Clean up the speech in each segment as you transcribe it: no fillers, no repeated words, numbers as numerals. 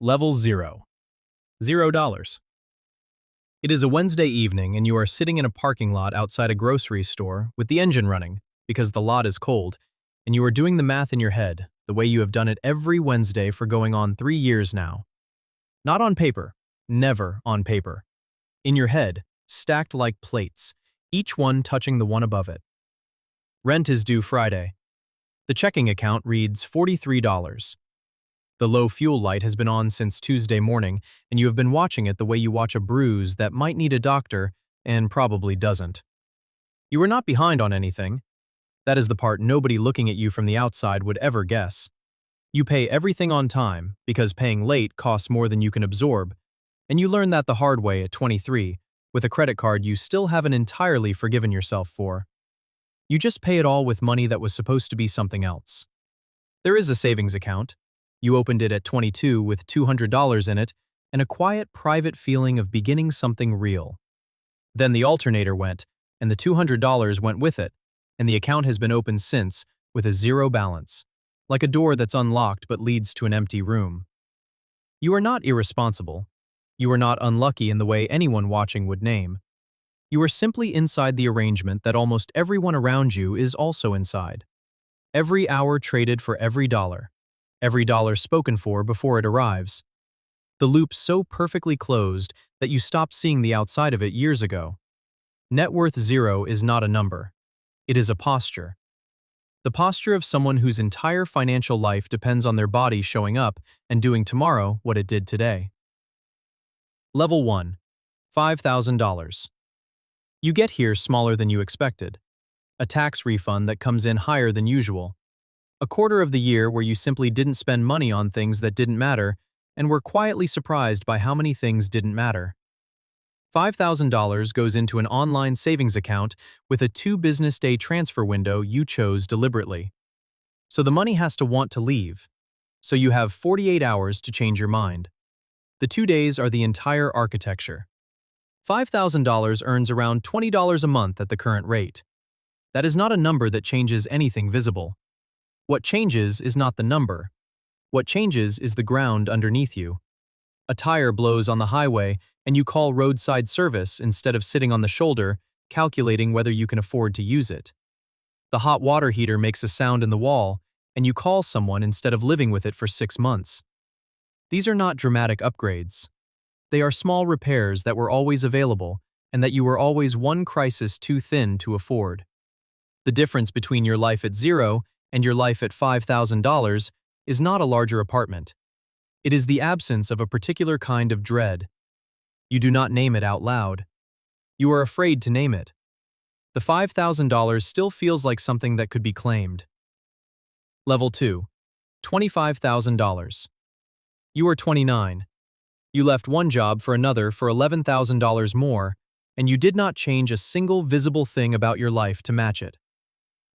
Level 0. $0. It is a Wednesday evening and you are sitting in a parking lot outside a grocery store with the engine running because the lot is cold, and you are doing the math in your head, the way you have done it every Wednesday for going on 3 years now. Not on paper. Never on paper. In your head, stacked like plates, each one touching the one above it. Rent is due Friday. The checking account reads $43. The low fuel light has been on since Tuesday morning, and you have been watching it the way you watch a bruise that might need a doctor and probably doesn't. You are not behind on anything. That is the part nobody looking at you from the outside would ever guess. You pay everything on time because paying late costs more than you can absorb, and you learn that the hard way at 23 with a credit card you still haven't entirely forgiven yourself for. You just pay it all with money that was supposed to be something else. There is a savings account. You opened it at 22 with $200 in it and a quiet, private feeling of beginning something real. Then the alternator went, and the $200 went with it, and the account has been opened since with a zero balance, like a door that's unlocked but leads to an empty room. You are not irresponsible. You are not unlucky in the way anyone watching would name. You are simply inside the arrangement that almost everyone around you is also inside. Every hour traded for every dollar spoken for before it arrives. The loop so perfectly closed that you stopped seeing the outside of it years ago. Net worth 0 is not a number. It is a posture. The posture of someone whose entire financial life depends on their body showing up and doing tomorrow what it did today. Level 1. $5,000. You get here smaller than you expected. A tax refund that comes in higher than usual. A quarter of the year where you simply didn't spend money on things that didn't matter and were quietly surprised by how many things didn't matter. $5,000 goes into an online savings account with a 2-business-day transfer window you chose deliberately. So the money has to want to leave. So you have 48 hours to change your mind. The 2 days are the entire architecture. $5,000 earns around $20 a month at the current rate. That is not a number that changes anything visible. What changes is not the number. What changes is the ground underneath you. A tire blows on the highway and you call roadside service instead of sitting on the shoulder, calculating whether you can afford to use it. The hot water heater makes a sound in the wall and you call someone instead of living with it for 6 months. These are not dramatic upgrades. They are small repairs that were always available and that you were always one crisis too thin to afford. The difference between your life at 0 and your life at $5,000 is not a larger apartment. It is the absence of a particular kind of dread. You do not name it out loud. You are afraid to name it. The $5,000 still feels like something that could be claimed. Level 2. $25,000. You are 29. You left one job for another for $11,000 more, and you did not change a single visible thing about your life to match it.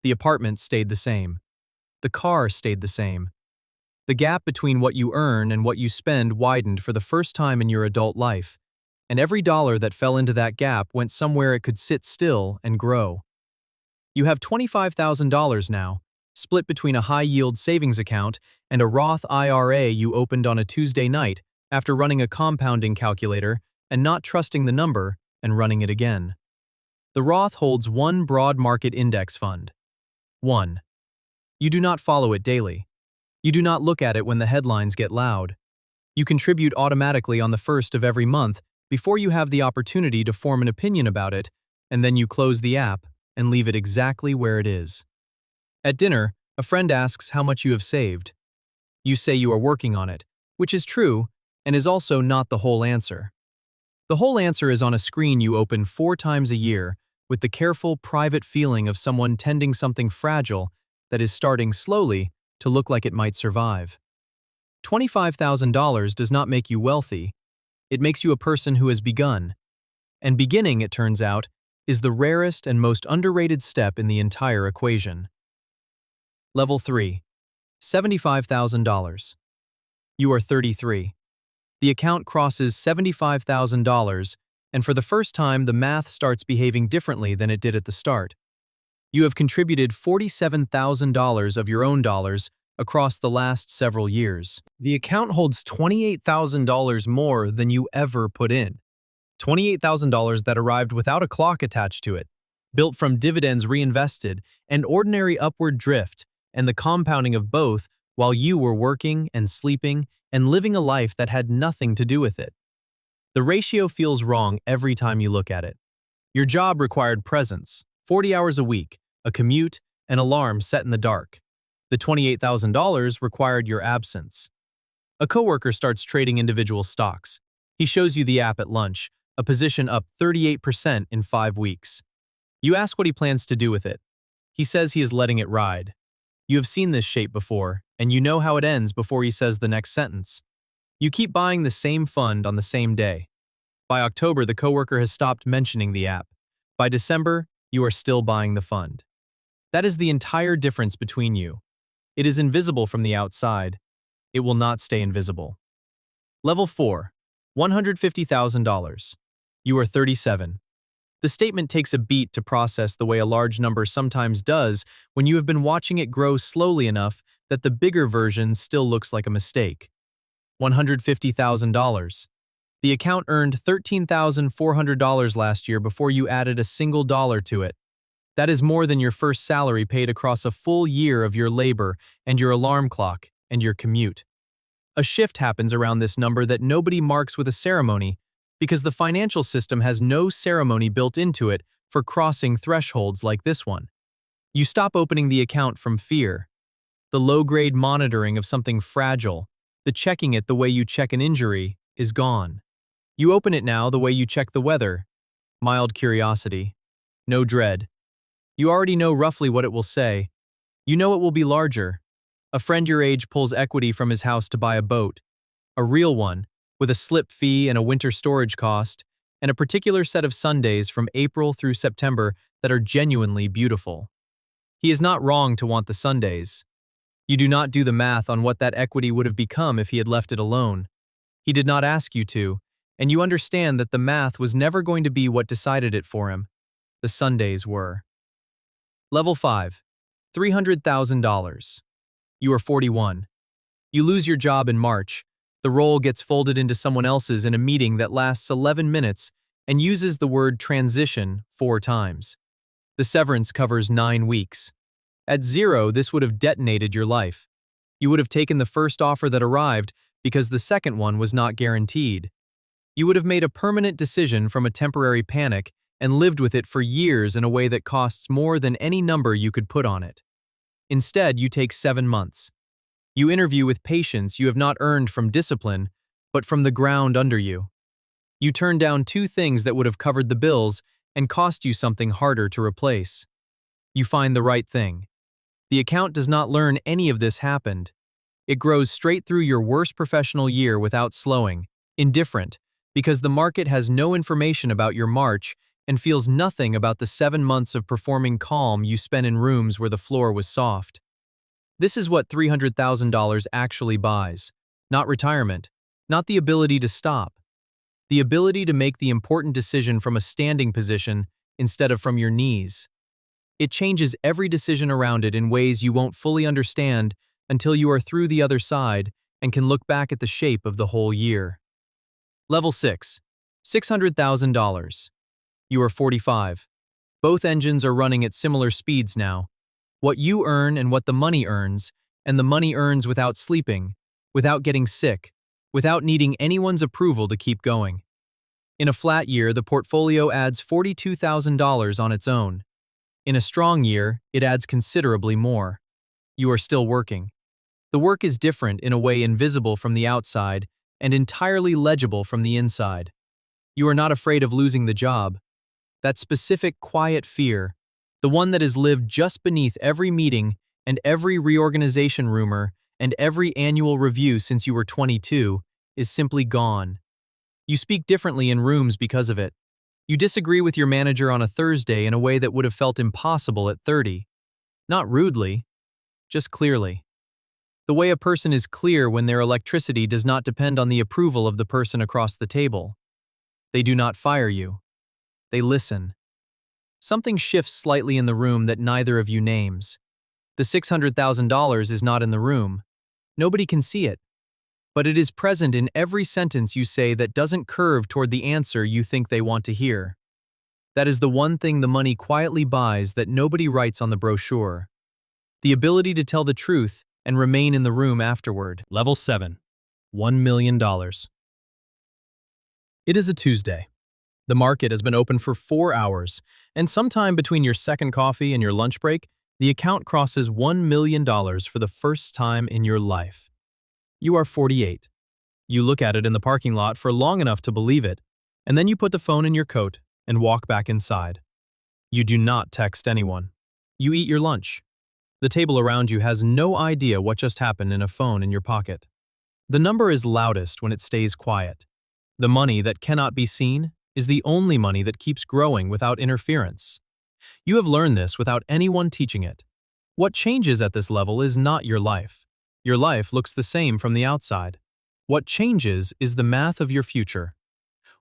The apartment stayed the same. The car stayed the same. The gap between what you earn and what you spend widened for the first time in your adult life, and every dollar that fell into that gap went somewhere it could sit still and grow. You have $25,000 now, split between a high-yield savings account and a Roth IRA you opened on a Tuesday night after running a compounding calculator and not trusting the number and running it again. The Roth holds one broad market index fund. 1. You do not follow it daily. You do not look at it when the headlines get loud. You contribute automatically on the 1st of every month before you have the opportunity to form an opinion about it, and then you close the app and leave it exactly where it is. At dinner, a friend asks how much you have saved. You say you are working on it, which is true and is also not the whole answer. The whole answer is on a screen you open 4 times a year with the careful, private feeling of someone tending something fragile that is starting slowly to look like it might survive. $25,000 does not make you wealthy. It makes you a person who has begun. And beginning, it turns out, is the rarest and most underrated step in the entire equation. Level 3. $75,000. You are 33. The account crosses $75,000, and for the first time the math starts behaving differently than it did at the start. You have contributed $47,000 of your own dollars across the last several years. The account holds $28,000 more than you ever put in. $28,000 that arrived without a clock attached to it, built from dividends reinvested, and ordinary upward drift, and the compounding of both while you were working and sleeping and living a life that had nothing to do with it. The ratio feels wrong every time you look at it. Your job required presence, 40 hours a week, a commute, an alarm set in the dark. The $28,000 required your absence. A coworker starts trading individual stocks. He shows you the app at lunch, a position up 38% in 5 weeks. You ask what he plans to do with it. He says he is letting it ride. You have seen this shape before, and you know how it ends before he says the next sentence. You keep buying the same fund on the same day. By October, the coworker has stopped mentioning the app. By December, you are still buying the fund. That is the entire difference between you. It is invisible from the outside. It will not stay invisible. Level 4. $150,000. You are 37. The statement takes a beat to process the way a large number sometimes does when you have been watching it grow slowly enough that the bigger version still looks like a mistake. $150,000. The account earned $13,400 last year before you added a single dollar to it. That is more than your first salary paid across a full year of your labor and your alarm clock and your commute. A shift happens around this number that nobody marks with a ceremony because the financial system has no ceremony built into it for crossing thresholds like this one. You stop opening the account from fear. The low-grade monitoring of something fragile, the checking it the way you check an injury, is gone. You open it now the way you check the weather. Mild curiosity. No dread. You already know roughly what it will say. You know it will be larger. A friend your age pulls equity from his house to buy a boat. A real one, with a slip fee and a winter storage cost, and a particular set of Sundays from April through September that are genuinely beautiful. He is not wrong to want the Sundays. You do not do the math on what that equity would have become if he had left it alone. He did not ask you to, and you understand that the math was never going to be what decided it for him. The Sundays were. Level 5. $300,000. You are 41. You lose your job in March. The role gets folded into someone else's in a meeting that lasts 11 minutes and uses the word transition 4 times. The severance covers 9 weeks. At 0, this would have detonated your life. You would have taken the first offer that arrived because the second one was not guaranteed. You would have made a permanent decision from a temporary panic and lived with it for years in a way that costs more than any number you could put on it. Instead, you take 7 months. You interview with patience you have not earned from discipline, but from the ground under you. You turn down 2 things that would have covered the bills and cost you something harder to replace. You find the right thing. The account does not learn any of this happened. It grows straight through your worst professional year without slowing, indifferent, because the market has no information about your March and feels nothing about the 7 months of performing calm you spent in rooms where the floor was soft. This is what $300,000 actually buys. Not retirement, not the ability to stop. The ability to make the important decision from a standing position instead of from your knees. It changes every decision around it in ways you won't fully understand until you are through the other side and can look back at the shape of the whole year. Level 6. $600,000. You are 45. Both engines are running at similar speeds now. What you earn and what the money earns, and the money earns without sleeping, without getting sick, without needing anyone's approval to keep going. In a flat year, the portfolio adds $42,000 on its own. In a strong year, it adds considerably more. You are still working. The work is different in a way invisible from the outside and entirely legible from the inside. You are not afraid of losing the job. That specific quiet fear, the one that is lived just beneath every meeting and every reorganization rumor and every annual review since you were 22, is simply gone. You speak differently in rooms because of it. You disagree with your manager on a Thursday in a way that would have felt impossible at 30. Not rudely, just clearly. The way a person is clear when their electricity does not depend on the approval of the person across the table. They do not fire you. They listen. Something shifts slightly in the room that neither of you names. The $600,000 is not in the room. Nobody can see it. But it is present in every sentence you say that doesn't curve toward the answer you think they want to hear. That is the one thing the money quietly buys that nobody writes on the brochure. The ability to tell the truth and remain in the room afterward. Level 7. $1 million. It is a Tuesday. The market has been open for 4 hours, and sometime between your second coffee and your lunch break, the account crosses $1 million for the first time in your life. You are 48. You look at it in the parking lot for long enough to believe it, and then you put the phone in your coat and walk back inside. You do not text anyone. You eat your lunch. The table around you has no idea what just happened in a phone in your pocket. The number is loudest when it stays quiet. The money that cannot be seen is the only money that keeps growing without interference. You have learned this without anyone teaching it. What changes at this level is not your life. Your life looks the same from the outside. What changes is the math of your future.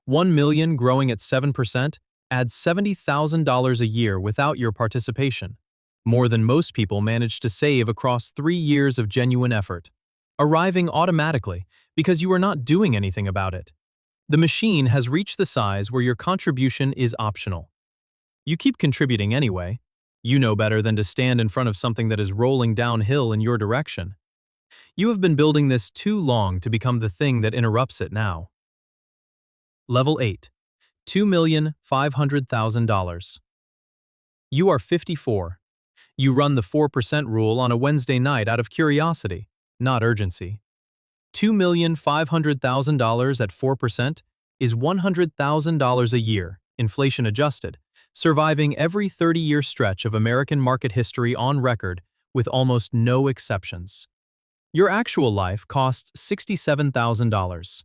1 million growing at 7% adds $70,000 a year without your participation. More than most people manage to save across 3 years of genuine effort, arriving automatically because you are not doing anything about it. The machine has reached the size where your contribution is optional. You keep contributing anyway. You know better than to stand in front of something that is rolling downhill in your direction. You have been building this too long to become the thing that interrupts it now. Level 8. $2,500,000. You are 54. You run the 4% rule on a Wednesday night out of curiosity, not urgency. $2,500,000 at 4% is $100,000 a year, inflation adjusted, surviving every 30-year stretch of American market history on record with almost no exceptions. Your actual life costs $67,000.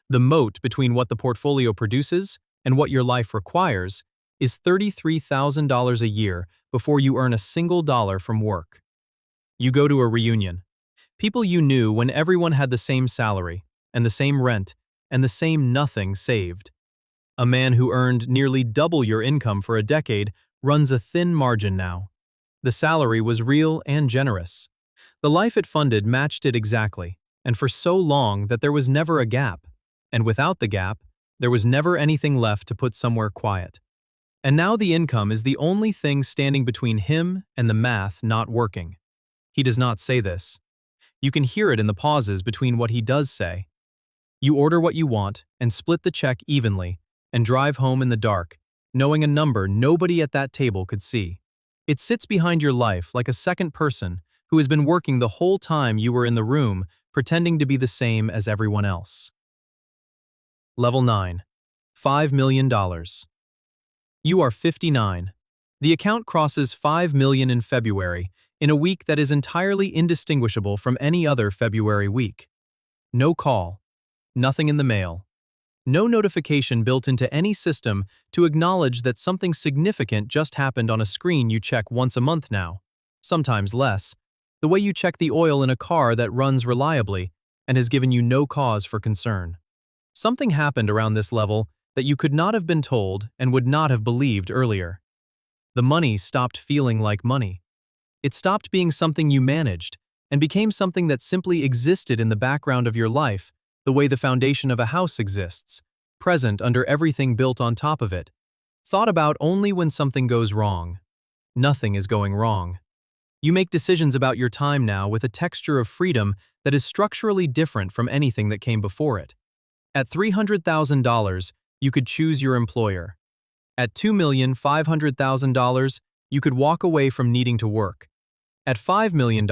The moat between what the portfolio produces and what your life requires is $33,000 a year before you earn a single dollar from work. You go to a reunion. People you knew when everyone had the same salary, and the same rent, and the same nothing saved. A man who earned nearly double your income for a decade runs a thin margin now. The salary was real and generous. The life it funded matched it exactly, and for so long that there was never a gap. And without the gap, there was never anything left to put somewhere quiet. And now the income is the only thing standing between him and the math not working. He does not say this. You can hear it in the pauses between what he does say. You order what you want and split the check evenly and drive home in the dark, knowing a number nobody at that table could see. It sits behind your life like a second person who has been working the whole time you were in the room, pretending to be the same as everyone else. Level 9. $5 million. You are 59. The account crosses 5 million in February, in a week that is entirely indistinguishable from any other February week. No call. Nothing in the mail. No notification built into any system to acknowledge that something significant just happened on a screen you check once a month now, sometimes less, the way you check the oil in a car that runs reliably and has given you no cause for concern. Something happened around this level that you could not have been told and would not have believed earlier. The money stopped feeling like money. It stopped being something you managed and became something that simply existed in the background of your life, the way the foundation of a house exists, present under everything built on top of it, thought about only when something goes wrong. Nothing is going wrong. You make decisions about your time now with a texture of freedom that is structurally different from anything that came before it. At $300,000, you could choose your employer. At $2,500,000, you could walk away from needing to work. At $5 million,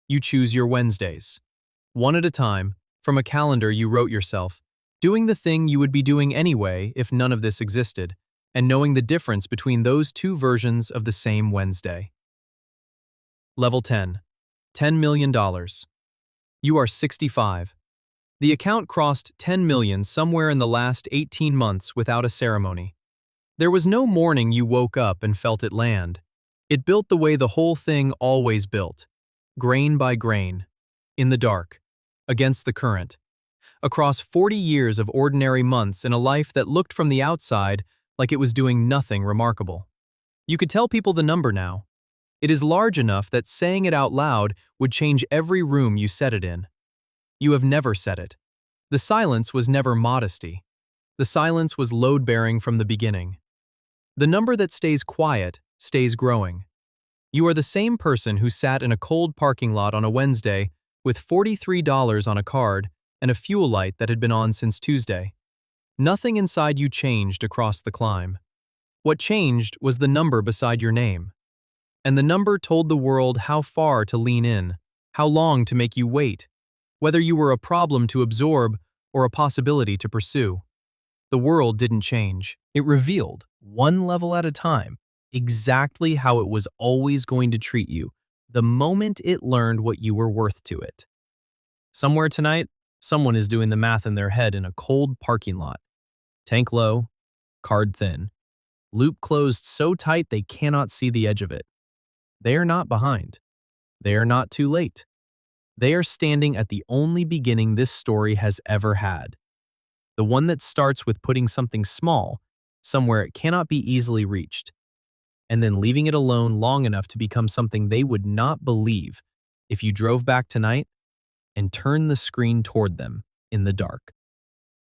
you choose your Wednesdays. One at a time, from a calendar you wrote yourself, doing the thing you would be doing anyway if none of this existed, and knowing the difference between those two versions of the same Wednesday. Level 10. $10 million. You are 65. The account crossed 10 million somewhere in the last 18 months without a ceremony. There was no morning you woke up and felt it land. It built the way the whole thing always built, grain by grain, in the dark, against the current, across 40 years of ordinary months in a life that looked from the outside like it was doing nothing remarkable. You could tell people the number now. It is large enough that saying it out loud would change every room you set it in. You have never said it. The silence was never modesty. The silence was load-bearing from the beginning. The number that stays quiet stays growing. You are the same person who sat in a cold parking lot on a Wednesday with $43 on a card and a fuel light that had been on since Tuesday. Nothing inside you changed across the climb. What changed was the number beside your name. And the number told the world how far to lean in, how long to make you wait, whether you were a problem to absorb or a possibility to pursue. The world didn't change. It revealed, one level at a time, exactly how it was always going to treat you, the moment it learned what you were worth to it. Somewhere tonight, someone is doing the math in their head in a cold parking lot. Tank low, card thin. Loop closed so tight they cannot see the edge of it. They are not behind. They are not too late. They are standing at the only beginning this story has ever had. The one that starts with putting something small somewhere it cannot be easily reached, and then leaving it alone long enough to become something they would not believe if you drove back tonight and turned the screen toward them in the dark.